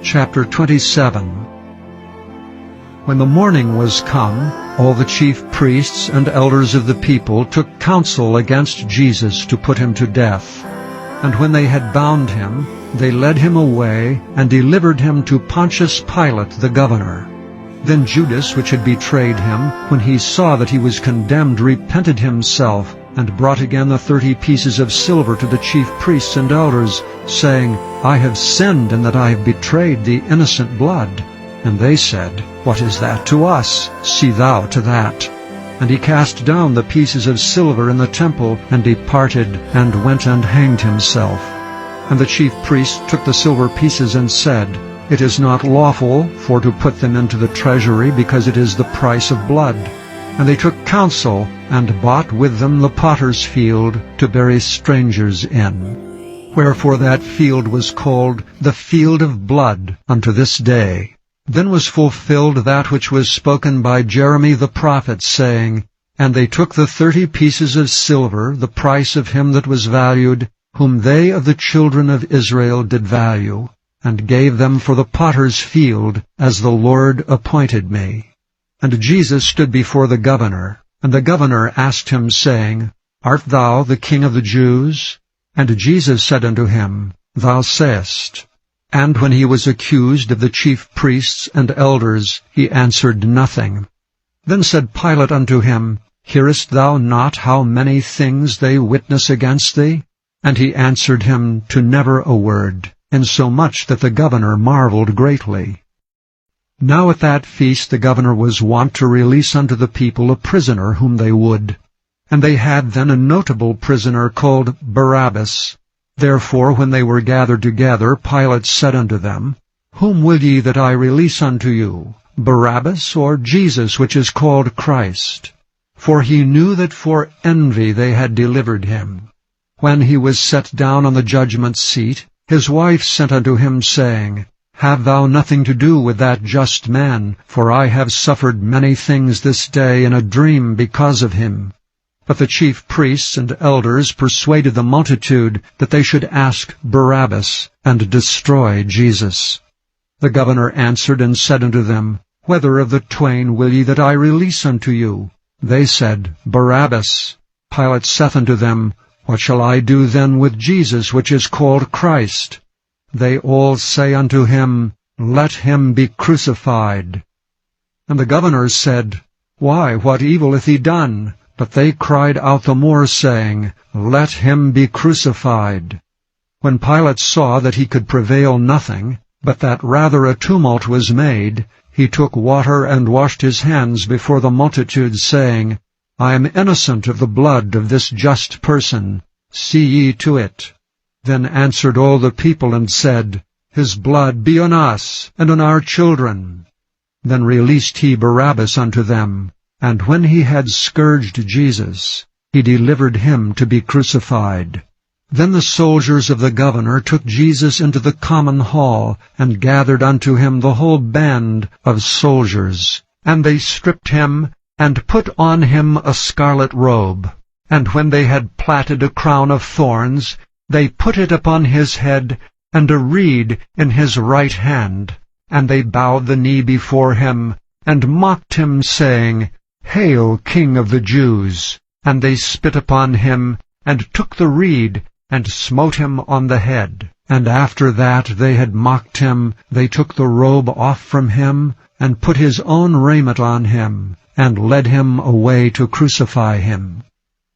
Chapter 27. When the morning was come, all the chief priests and elders of the people took counsel against Jesus to put him to death. And when they had bound him, they led him away, and delivered him to Pontius Pilate the governor. Then Judas, which had betrayed him, when he saw that he was condemned, repented himself, and brought again the 30 pieces of silver to the chief priests and elders, saying, I have sinned in that I have betrayed the innocent blood. And they said, What is that to us? See thou to that. And he cast down the pieces of silver in the temple, and departed, and went and hanged himself. And the chief priests took the silver pieces, and said, It is not lawful for to put them into the treasury, because it is the price of blood. And they took counsel, and bought with them the potter's field, to bury strangers in. Wherefore that field was called the field of blood unto this day. Then was fulfilled that which was spoken by Jeremy the prophet, saying, And they took the 30 pieces of silver, the price of him that was valued, whom they of the children of Israel did value, and gave them for the potter's field, as the Lord appointed me. And Jesus stood before the governor, and the governor asked him, saying, Art thou the King of the Jews? And Jesus said unto him, Thou sayest. And when he was accused of the chief priests and elders, he answered nothing. Then said Pilate unto him, Hearest thou not how many things they witness against thee? And he answered him to never a word, insomuch that the governor marveled greatly. Now at that feast the governor was wont to release unto the people a prisoner whom they would. And they had then a notable prisoner called Barabbas. Therefore when they were gathered together, Pilate said unto them, Whom will ye that I release unto you, Barabbas, or Jesus, which is called Christ? For he knew that for envy they had delivered him. When he was set down on the judgment seat, his wife sent unto him, saying, Have thou nothing to do with that just man, for I have suffered many things this day in a dream because of him. But the chief priests and elders persuaded the multitude that they should ask Barabbas, and destroy Jesus. The governor answered and said unto them, Whether of the twain will ye that I release unto you? They said, Barabbas. Pilate saith unto them, What shall I do then with Jesus, which is called Christ? They all say unto him, Let him be crucified. And the governor said, Why, what evil hath he done? But they cried out the more, saying, Let him be crucified. When Pilate saw that he could prevail nothing, but that rather a tumult was made, he took water and washed his hands before the multitude, saying, I am innocent of the blood of this just person. See ye to it. Then answered all the people, and said, His blood be on us, and on our children. Then released he Barabbas unto them. And when he had scourged Jesus, he delivered him to be crucified. Then the soldiers of the governor took Jesus into the common hall, and gathered unto him the whole band of soldiers. And they stripped him, and put on him a scarlet robe. And when they had platted a crown of thorns, they put it upon his head, and a reed in his right hand. And they bowed the knee before him, and mocked him, saying, Hail, King of the Jews! And they spit upon him, and took the reed, and smote him on the head. And after that they had mocked him, they took the robe off from him, and put his own raiment on him, and led him away to crucify him.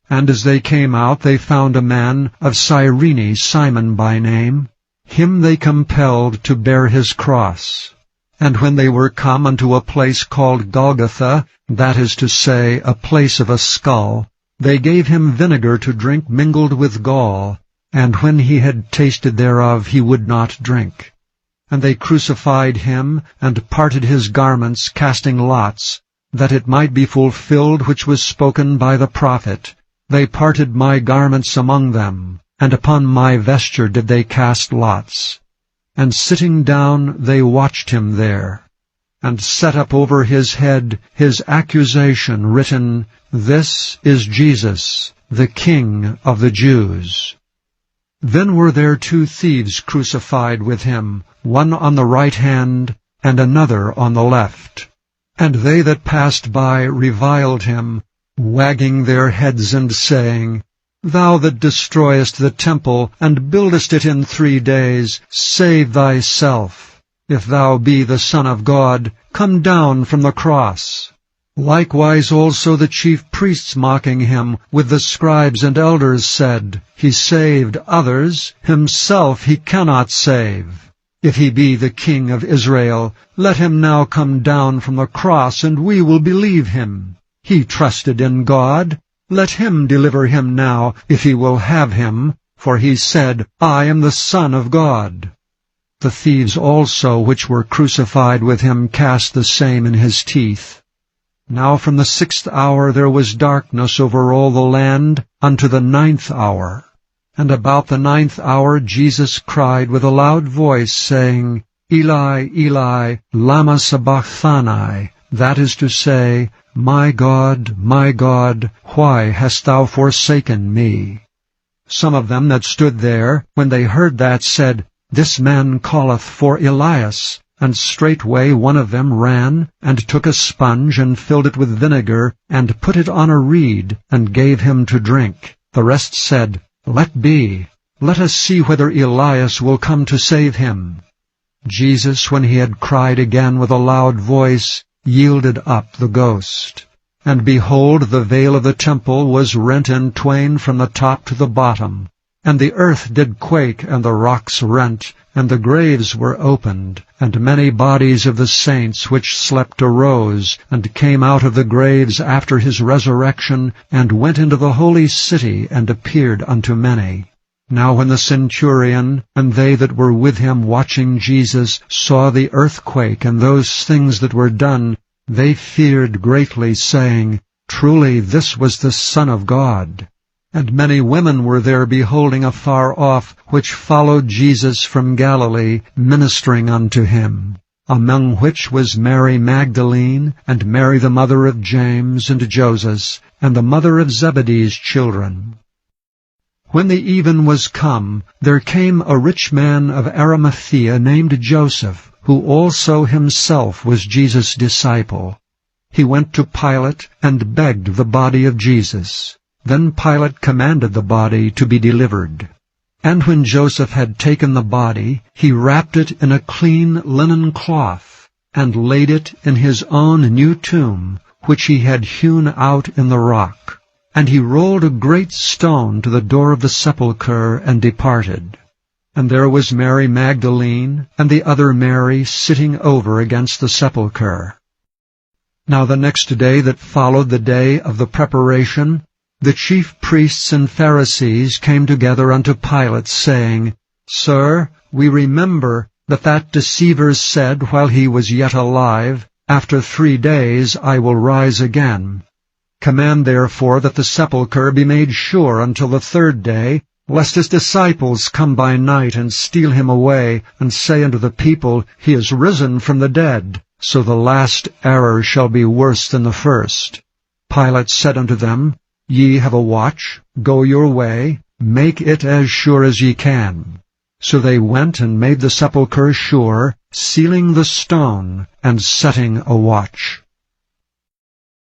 And as they came out, they found a man of Cyrene, Simon by name. Him they compelled to bear his cross. And when they were come unto a place called Golgotha, that is to say, a place of a skull, they gave him vinegar to drink mingled with gall, and when he had tasted thereof, he would not drink. And they crucified him, and parted his garments, casting lots, that it might be fulfilled which was spoken by the prophet, They parted my garments among them, and upon my vesture did they cast lots. And sitting down they watched him there, and set up over his head his accusation written, This is Jesus, the King of the Jews. Then were there 2 thieves crucified with him, one on the right hand, and another on the left. And they that passed by reviled him, wagging their heads and saying, Thou that destroyest the temple, and buildest it in 3 days, save thyself. If thou be the Son of God, come down from the cross. Likewise also the chief priests mocking him, with the scribes and elders, said, He saved others, himself he cannot save. If he be the King of Israel, let him now come down from the cross, and we will believe him. He trusted in God. Let him deliver him now, if he will have him, for he said, I am the Son of God. The thieves also which were crucified with him cast the same in his teeth. Now from the 6th hour there was darkness over all the land unto the 9th hour. And about the 9th hour Jesus cried with a loud voice, saying, Eli, Eli, lama sabachthani, that is to say, my God, why hast thou forsaken me? Some of them that stood there, when they heard that, said, This man calleth for Elias. And straightway one of them ran, and took a sponge, and filled it with vinegar, and put it on a reed, and gave him to drink. The rest said, Let be. Let us see whether Elias will come to save him. Jesus, when he had cried again with a loud voice, yielded up the ghost. And behold, the veil of the temple was rent in twain from the top to the bottom. And the earth did quake, and the rocks rent, and the graves were opened, and many bodies of the saints which slept arose, and came out of the graves after his resurrection, and went into the holy city, and appeared unto many. Now when the centurion, and they that were with him watching Jesus, saw the earthquake, and those things that were done, they feared greatly, saying, Truly this was the Son of God. And many women were there beholding afar off, which followed Jesus from Galilee, ministering unto him, among which was Mary Magdalene, and Mary the mother of James and Joseph, and the mother of Zebedee's children. When the even was come, there came a rich man of Arimathæa named Joseph, who also himself was Jesus' disciple. He went to Pilate, and begged the body of Jesus. Then Pilate commanded the body to be delivered. And when Joseph had taken the body, he wrapped it in a clean linen cloth, and laid it in his own new tomb, which he had hewn out in the rock. And he rolled a great stone to the door of the sepulchre, and departed. And there was Mary Magdalene, and the other Mary, sitting over against the sepulchre. Now the next day that followed the day of the preparation, the chief priests and Pharisees came together unto Pilate, saying, Sir, we remember that deceiver said while he was yet alive, After 3 days I will rise again. Command therefore that the sepulchre be made sure until the 3rd day, lest his disciples come by night and steal him away, and say unto the people, He is risen from the dead. So the last error shall be worse than the first. Pilate said unto them, Ye have a watch, go your way, make it as sure as ye can. So they went and made the sepulchre sure, sealing the stone, and setting a watch.